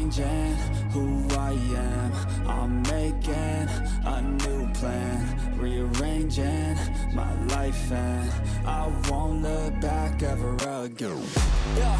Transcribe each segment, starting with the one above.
changing who I am. I'm making a new plan, rearranging my life, and I won't look back ever again. Yeah.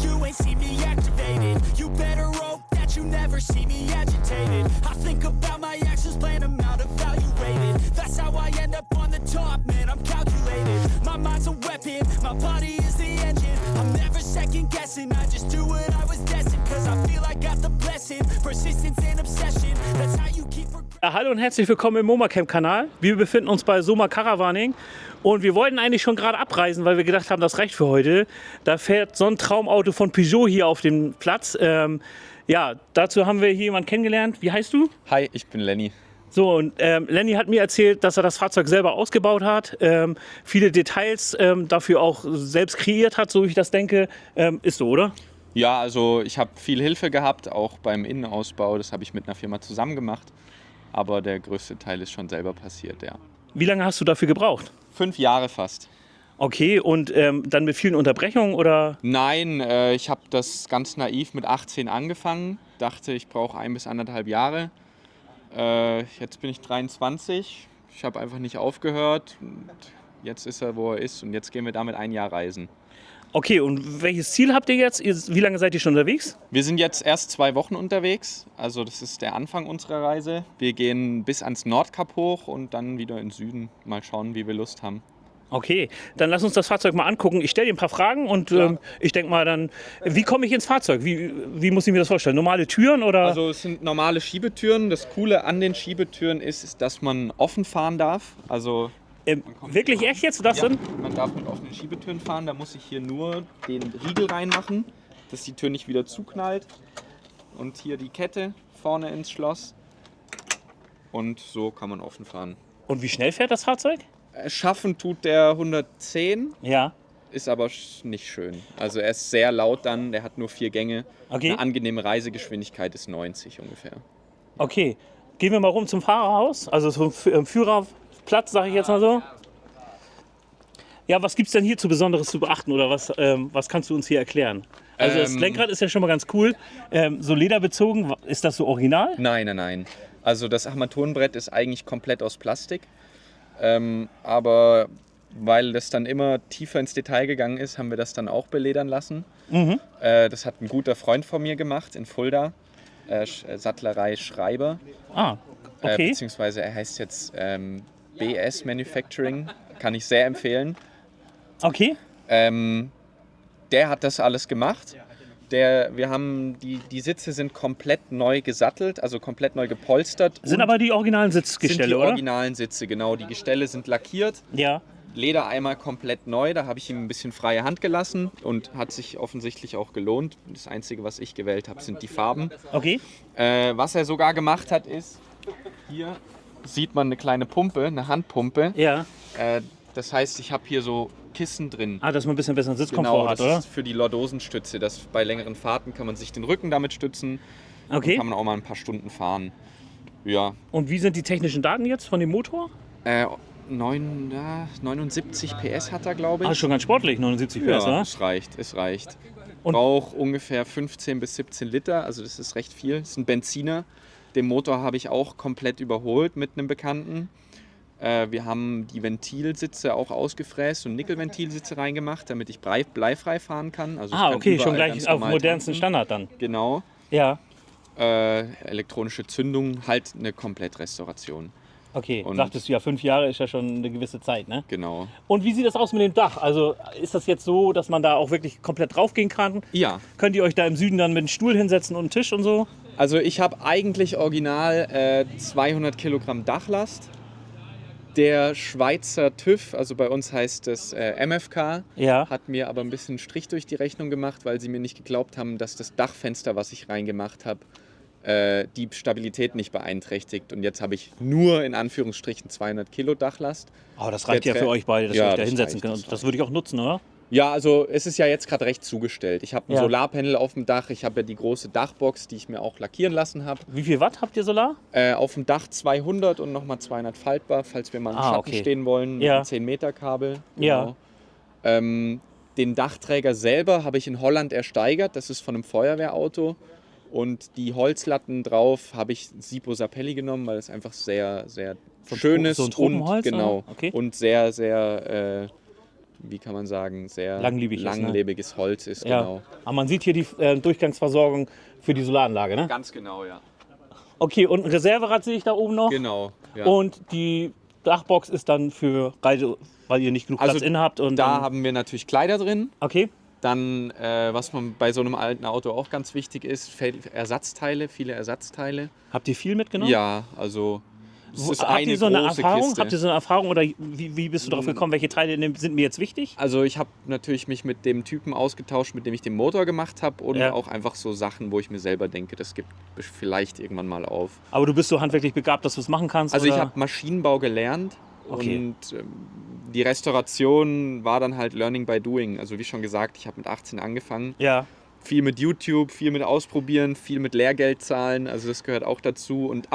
You ain't see me activated. You better hope that you never see me agitated. I think about my actions, plan them out, evaluated. That's how I end up on the top, man, I'm calculated. My mind's a weapon, my body is the engine. I'm never second guessing, I just do what I was destined. Cause I feel I got the blessing, persistence and obsession. That's how you keep hallo und herzlich willkommen im MoMaCamp-Kanal. Wir befinden uns bei Soma Caravaning und wir wollten eigentlich schon gerade abreisen, weil wir gedacht haben, das reicht für heute. Da fährt so ein Traumauto von Peugeot hier auf dem Platz. Ja, dazu haben wir hier jemanden kennengelernt. Wie heißt du? Hi, ich bin Lenny. So, und Lenny hat mir erzählt, dass er das Fahrzeug selber ausgebaut hat, viele Details dafür auch selbst kreiert hat, so wie ich das denke. Ist so, oder? Ja, also ich habe viel Hilfe gehabt, auch beim Innenausbau. Das habe ich mit einer Firma zusammen gemacht. Aber der größte Teil ist schon selber passiert, ja. Wie lange hast du dafür gebraucht? 5 Jahre fast. Okay, und dann mit vielen Unterbrechungen, oder? Nein, ich habe das ganz naiv mit 18 angefangen. Dachte, ich brauche 1 bis 1,5 Jahre. Jetzt bin ich 23. Ich habe einfach nicht aufgehört. Und jetzt ist er, wo er ist. Und jetzt gehen wir damit 1 Jahr reisen. Okay, und welches Ziel habt ihr jetzt? Wie lange seid ihr schon unterwegs? Wir sind jetzt erst 2 Wochen unterwegs. Also das ist der Anfang unserer Reise. Wir gehen bis ans Nordkap hoch und dann wieder in den Süden. Mal schauen, wie wir Lust haben. Okay, dann lass uns das Fahrzeug mal angucken. Ich stelle dir ein paar Fragen und ich denke mal dann, wie komme ich ins Fahrzeug? Wie muss ich mir das vorstellen? Normale Türen oder? Also es sind normale Schiebetüren. Das Coole an den Schiebetüren ist, dass man offen fahren darf. Also wirklich echt jetzt? Das ja, man darf mit offenen Schiebetüren fahren. Da muss ich hier nur den Riegel reinmachen, dass die Tür nicht wieder zuknallt. Und hier die Kette vorne ins Schloss. Und so kann man offen fahren. Und wie schnell fährt das Fahrzeug? Schaffen tut der 110. Ja. Ist aber nicht schön. Also er ist sehr laut dann. Der hat nur 4 Gänge. Okay. Eine angenehme Reisegeschwindigkeit ist 90 ungefähr. Okay, gehen wir mal rum zum Fahrerhaus, also zum Führerplatz, sage ich jetzt mal so. Ja, was gibt es denn hier zu Besonderes zu beachten oder was kannst du uns hier erklären? Also das Lenkrad ist ja schon mal ganz cool. So lederbezogen, ist das so original? Nein. Also das Armaturenbrett ist eigentlich komplett aus Plastik. Aber weil das dann immer tiefer ins Detail gegangen ist, haben wir das dann auch beledern lassen. Mhm. Das hat ein guter Freund von mir gemacht in Fulda, Sattlerei Schreiber. Ah, okay. Beziehungsweise er heißt jetzt BS Manufacturing, kann ich sehr empfehlen. Okay. Der hat das alles gemacht. Wir haben die Sitze sind komplett neu gesattelt, also komplett neu gepolstert. Sind aber die originalen Sitzgestelle, sind die oder? originalen Sitze, genau. Die Gestelle sind lackiert. Ja. Ledereimer komplett neu, da habe ich ihm ein bisschen freie Hand gelassen und hat sich offensichtlich auch gelohnt. Das Einzige, was ich gewählt habe, sind die Farben. Okay. Was er sogar gemacht hat, ist, hier sieht man eine kleine Pumpe, eine Handpumpe. Ja. Das heißt, ich habe hier so Kissen drin. Ah, dass man ein bisschen besseren Sitzkomfort hat, oder? Das ist für die Lordosenstütze. Bei längeren Fahrten kann man sich den Rücken damit stützen. Okay. Dann kann man auch mal ein paar Stunden fahren. Ja. Und wie sind die technischen Daten jetzt von dem Motor? 79 PS hat er, glaube ich. Ah, schon ganz sportlich, 79 PS, ja, oder? Es reicht. Und braucht ungefähr 15 bis 17 Liter, also das ist recht viel. Das ist ein Benziner. Den Motor habe ich auch komplett überholt mit einem Bekannten. Wir haben die Ventilsitze auch ausgefräst und Nickelventilsitze reingemacht, damit ich bleifrei fahren kann. Also okay, schon gleich auf modernsten Standard dann. Genau. Ja. Elektronische Zündung, halt eine Komplettrestauration. Okay, und sagtest du ja, 5 Jahre ist ja schon eine gewisse Zeit, ne? Genau. Und wie sieht das aus mit dem Dach? Also ist das jetzt so, dass man da auch wirklich komplett drauf gehen kann? Ja. Könnt ihr euch da im Süden dann mit einem Stuhl hinsetzen und einen Tisch und so? Also ich habe eigentlich original 200 Kilogramm Dachlast. Der Schweizer TÜV, also bei uns heißt es MFK, hat mir aber ein bisschen Strich durch die Rechnung gemacht, weil sie mir nicht geglaubt haben, dass das Dachfenster, was ich reingemacht habe, die Stabilität nicht beeinträchtigt. Und jetzt habe ich nur in Anführungsstrichen 200 Kilo Dachlast. Aber das reicht ja für euch beide, dass ihr euch da hinsetzen könnt. Das würde ich auch nutzen, oder? Ja, also es ist ja jetzt gerade recht zugestellt. Ich habe ein Ja. Solarpanel auf dem Dach, ich habe ja die große Dachbox, die ich mir auch lackieren lassen habe. Wie viel Watt habt ihr Solar? Auf dem Dach 200 und nochmal 200 faltbar, falls wir mal im Schatten stehen wollen, mit einem 10 Meter Kabel. Genau. Ja. Den Dachträger selber habe ich in Holland ersteigert, das ist von einem Feuerwehrauto. Und die Holzlatten drauf habe ich Sipo Sapelli genommen, weil es einfach sehr, sehr schön ist. So ein Tropenholz? Genau. Okay. Und sehr, sehr, wie kann man sagen, sehr langlebiges Holz ist. Ja. Genau. Aber man sieht hier die Durchgangsversorgung für die Solaranlage, ne? Ganz genau, ja. Okay, und ein Reserverad sehe ich da oben noch. Genau. Ja. Und die Dachbox ist dann für Reise, weil ihr nicht genug Platz innen habt. Und da haben wir natürlich Kleider drin. Okay. Dann, was man bei so einem alten Auto auch ganz wichtig ist, Ersatzteile, viele Ersatzteile. Habt ihr viel mitgenommen? Ja, also es ist Habt eine ihr so eine große Erfahrung? Kiste. Habt ihr so eine Erfahrung oder wie bist du darauf gekommen, welche Teile sind mir jetzt wichtig? Also ich habe natürlich mich mit dem Typen ausgetauscht, mit dem ich den Motor gemacht habe und auch einfach so Sachen, wo ich mir selber denke, das gibt vielleicht irgendwann mal auf. Aber du bist so handwerklich begabt, dass du es machen kannst? Also oder? ich habe Maschinenbau gelernt. Okay. Und die Restauration war dann halt Learning by Doing. Also wie schon gesagt, ich habe mit 18 angefangen. Ja. Viel mit YouTube, viel mit Ausprobieren, viel mit Lehrgeld zahlen. Also das gehört auch dazu. Und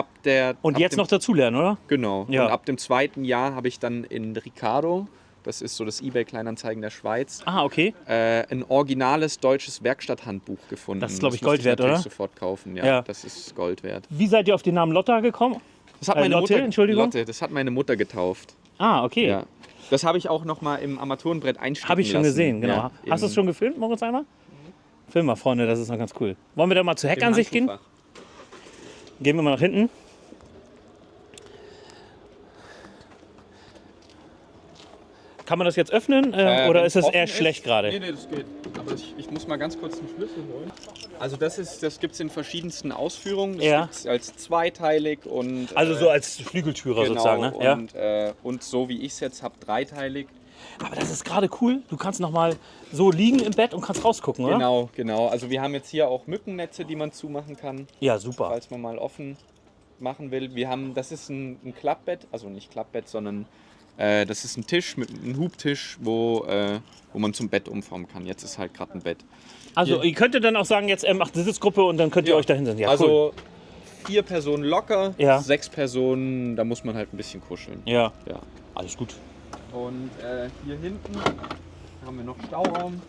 jetzt noch dazulernen, oder? Genau. Ja. Und ab dem 2. Jahr habe ich dann in Ricardo, das ist so das eBay-Kleinanzeigen der Schweiz, okay. Ein originales deutsches Werkstatthandbuch gefunden. Das ist, glaube ich, Gold wert, oder? Das sofort kaufen, ja. Das ist Gold wert. Wie seid ihr auf den Namen Lotta gekommen? Das hat meine Mutter, Entschuldigung? Lotte, das hat meine Mutter getauft. Okay. Ja. Das habe ich auch noch mal im Armaturenbrett einstecken lassen. Habe ich schon gesehen, genau. Ja, hast du es schon gefilmt, Moritz, einmal? Film mal, Freunde, das ist noch ganz cool. Wollen wir da mal zur Heckansicht gehen? Gehen wir mal nach hinten. Kann man das jetzt öffnen oder ist das eher schlecht gerade? Nee, das geht. Aber ich muss mal ganz kurz den Schlüssel holen. Also das gibt es in verschiedensten Ausführungen. Das gibt's als zweiteilig und... Also so als Flügeltürer sozusagen, ne? Und so wie ich es jetzt habe, dreiteilig. Aber das ist gerade cool. Du kannst noch mal so liegen im Bett und kannst rausgucken, oder? Genau. Also wir haben jetzt hier auch Mückennetze, die man zumachen kann. Ja, super. Falls man mal offen machen will. Das ist ein Klappbett, also nicht Klappbett, sondern das ist ein Tisch, ein Hubtisch, wo man zum Bett umformen kann. Jetzt ist halt gerade ein Bett. Also ihr könntet dann auch sagen, jetzt macht eine Sitzgruppe und dann könnt ihr euch da hinsetzen. Ja, also 4 Personen locker, Ja. 6 Personen, da muss man halt ein bisschen kuscheln. Ja. Alles gut. Und hier hinten haben wir noch Stauraum.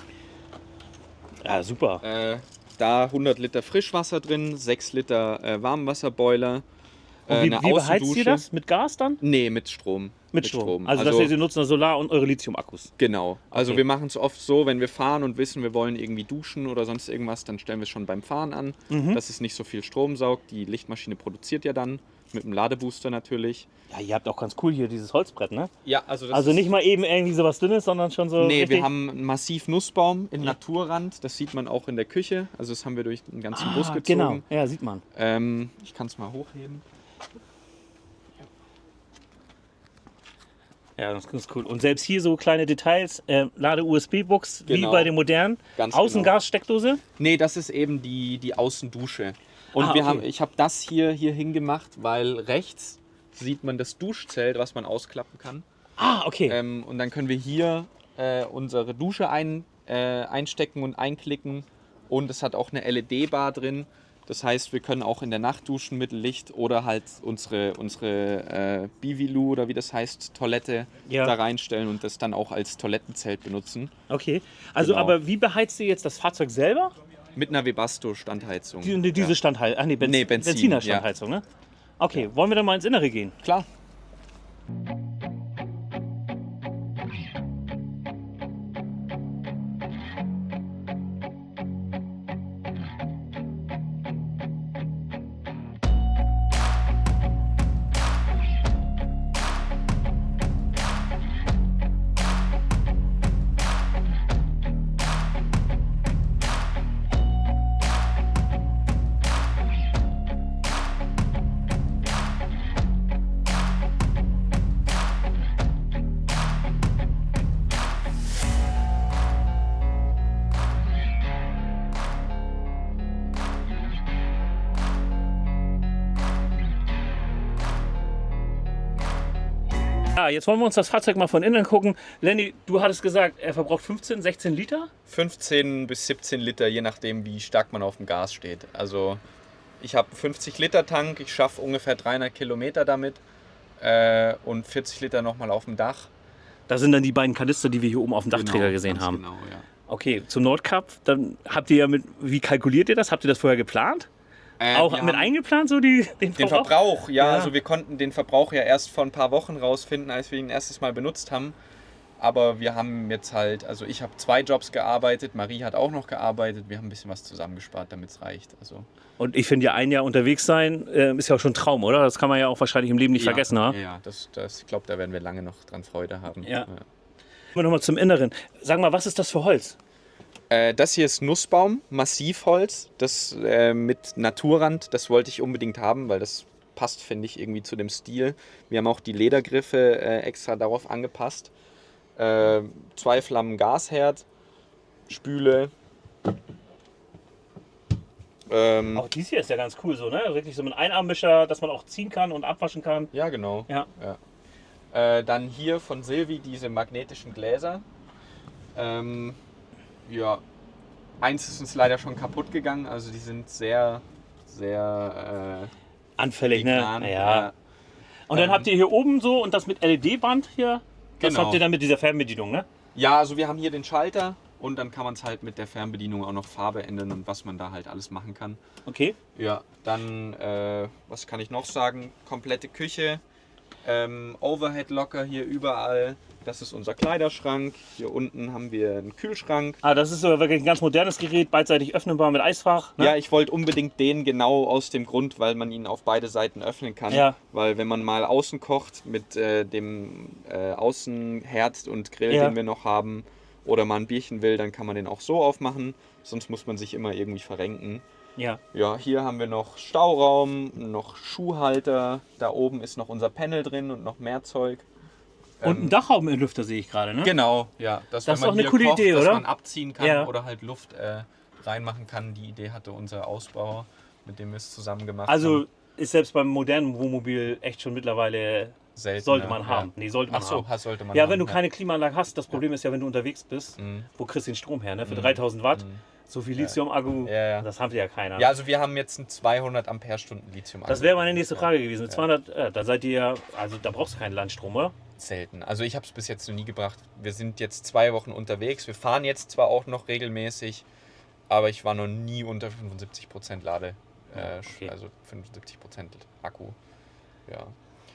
Ja, super. Da 100 Liter Frischwasser drin, 6 Liter Warmwasserboiler. Und wie beheizt ihr das? Mit Gas dann? Nee, mit Strom. Mit Strom. Also dass ihr nutzen Solar- und eure Lithium-Akkus. Genau. Also Okay. wir machen es oft so, wenn wir fahren und wissen, wir wollen irgendwie duschen oder sonst irgendwas, dann stellen wir es schon beim Fahren an, dass es nicht so viel Strom saugt. Die Lichtmaschine produziert ja dann, mit dem Ladebooster natürlich. Ja, ihr habt auch ganz cool hier dieses Holzbrett, ne? Ja, also Also nicht mal eben irgendwie sowas Dünnes, sondern schon so Nee, richtig... wir haben einen massiv Nussbaum in Naturrand. Das sieht man auch in der Küche. Also das haben wir durch den ganzen Bus gezogen. Genau, ja, sieht man. Ich kann es mal hochheben. Ja, das ist cool. Und selbst hier so kleine Details, Lade-USB-Buchs, wie Genau. bei den modernen. Ganz Außengassteckdose. Nee, das ist eben die Außendusche. Und okay. ich habe das hier hingemacht, weil rechts sieht man das Duschzelt, was man ausklappen kann. Okay. Und dann können wir hier unsere Dusche einstecken und einklicken. Und es hat auch eine LED-Bar drin. Das heißt, wir können auch in der Nacht duschen mit Licht oder halt unsere Bivilu oder wie das heißt, Toilette da reinstellen und das dann auch als Toilettenzelt benutzen. Okay. Also, Genau. aber wie beheizt ihr jetzt das Fahrzeug selber? Mit einer Webasto-Standheizung. Diese Standheizung. Ach nee, Benzin, Benziner-Standheizung, ne? Okay, wollen wir dann mal ins Innere gehen? Klar. Ja, jetzt wollen wir uns das Fahrzeug mal von innen gucken. Lenny, du hattest gesagt, er verbraucht 15, 16 Liter? 15 bis 17 Liter, je nachdem, wie stark man auf dem Gas steht. Also ich habe einen 50 Liter Tank, ich schaffe ungefähr 300 Kilometer damit und 40 Liter nochmal auf dem Dach. Das sind dann die beiden Kanister, die wir hier oben auf dem Dachträger gesehen haben. Genau, ja. Okay, zum Nordkap, dann habt ihr ja wie kalkuliert ihr das? Habt ihr das vorher geplant? Auch mit eingeplant, so den Verbrauch, ja. Also wir konnten den Verbrauch ja erst vor ein paar Wochen rausfinden, als wir ihn erstes Mal benutzt haben. Aber wir haben jetzt halt, also ich habe 2 Jobs gearbeitet, Marie hat auch noch gearbeitet. Wir haben ein bisschen was zusammengespart, damit es reicht. Also. Und ich finde ja, ein Jahr unterwegs sein ist ja auch schon ein Traum, oder? Das kann man ja auch wahrscheinlich im Leben nicht vergessen, ha? Ja, ich glaube, da werden wir lange noch dran Freude haben. Ja. Kommen wir nochmal zum Inneren. Sag mal, was ist das für Holz? Das hier ist Nussbaum, Massivholz, das mit Naturrand, das wollte ich unbedingt haben, weil das passt, finde ich, irgendwie zu dem Stil. Wir haben auch die Ledergriffe extra darauf angepasst. 2 Flammen Gasherd, Spüle. Auch dies hier ist ja ganz cool so, ne? Wirklich so mit Einarmmischer, dass man auch ziehen kann und abwaschen kann. Ja, genau. Ja. Dann hier von Silvi diese magnetischen Gläser. Ja, eins ist uns leider schon kaputt gegangen, also die sind sehr, sehr anfällig, ne? Ja. Und dann habt ihr hier oben so und das mit LED-Band hier, das habt ihr dann mit dieser Fernbedienung, ne? Ja, also wir haben hier den Schalter und dann kann man es halt mit der Fernbedienung auch noch Farbe ändern und was man da halt alles machen kann. Okay. Ja, dann, was kann ich noch sagen? Komplette Küche, Overhead-Locker hier überall. Das ist unser Kleiderschrank. Hier unten haben wir einen Kühlschrank. Das ist so wirklich ein ganz modernes Gerät, beidseitig öffnbar mit Eisfach. Ne? Ja, ich wollte unbedingt den genau aus dem Grund, weil man ihn auf beide Seiten öffnen kann. Ja. Weil wenn man mal außen kocht mit dem Außenherd und Grill, den wir noch haben, oder mal ein Bierchen will, dann kann man den auch so aufmachen. Sonst muss man sich immer irgendwie verrenken. Ja. Ja, hier haben wir noch Stauraum, noch Schuhhalter. Da oben ist noch unser Panel drin und noch mehr Zeug. Und ein Dachhaubenlüfter sehe ich gerade, ne? Genau, ja. Das ist auch eine coole Idee, oder? Dass man abziehen kann oder halt Luft reinmachen kann. Die Idee hatte unser Ausbauer, mit dem wir es zusammen gemacht haben. Also ist selbst beim modernen Wohnmobil echt schon mittlerweile selten. Sollte man haben. Nee, sollte man haben. Sollte man ja, haben. wenn du keine Klimaanlage hast, das Problem ist ja, wenn du unterwegs bist, wo kriegst du den Strom her, ne? Für 3000 Watt. So viel Lithium-Akku, das haben ja keiner. Ja, also wir haben jetzt einen 200 Ampere-Stunden Lithium-Akku. Das wäre meine nächste Frage gewesen. Mit 200, da seid ihr ja, also da brauchst du keinen Landstrom, oder? Selten. Also ich habe es bis jetzt noch nie gebracht. Wir sind jetzt 2 Wochen unterwegs. Wir fahren jetzt zwar auch noch regelmäßig, aber ich war noch nie unter 75% Lade. Also 75% Akku. Ja.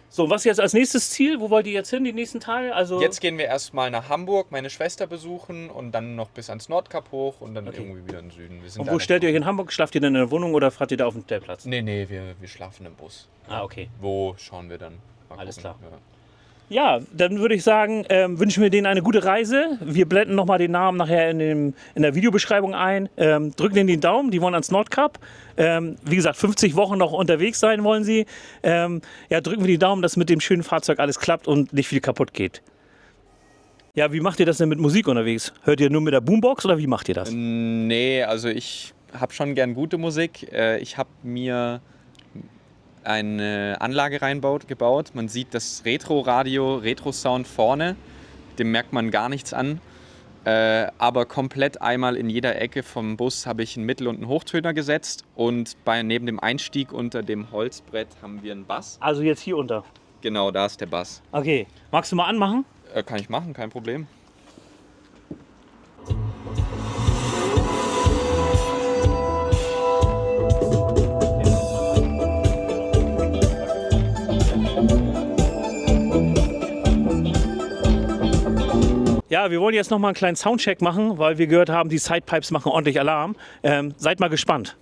So, was jetzt als nächstes Ziel? Wo wollt ihr jetzt hin, die nächsten Tage? Also jetzt gehen wir erstmal nach Hamburg, meine Schwester besuchen und dann noch bis ans Nordkap hoch und dann irgendwie wieder in den Süden. Und wo stellt ihr euch in Hamburg? Schlaft ihr denn in der Wohnung oder fahrt ihr da auf dem Stellplatz? Nee, wir schlafen im Bus. Okay. Wo schauen wir dann? Alles klar. Ja, dann würde ich sagen, wünschen wir denen eine gute Reise. Wir blenden nochmal den Namen nachher in der Videobeschreibung ein. Drücken denen den Daumen, die wollen ans Nordkap. Wie gesagt, 50 Wochen noch unterwegs sein wollen sie. Drücken wir die Daumen, dass mit dem schönen Fahrzeug alles klappt und nicht viel kaputt geht. Ja, wie macht ihr das denn mit Musik unterwegs? Hört ihr nur mit der Boombox oder wie macht ihr das? Nee, also ich habe schon gern gute Musik. Ich habe mir eine Anlage gebaut. Man sieht das Retro-Radio, Retro-Sound vorne. Dem merkt man gar nichts an. Aber komplett einmal in jeder Ecke vom Bus habe ich einen Mittel- und einen Hochtöner gesetzt. Und neben dem Einstieg unter dem Holzbrett haben wir einen Bass. Also jetzt hier unter? Genau, da ist der Bass. Okay. Magst du mal anmachen? Kann ich machen, kein Problem. Ja, wir wollen jetzt noch mal einen kleinen Soundcheck machen, weil wir gehört haben, die Sidepipes machen ordentlich Alarm. Seid mal gespannt.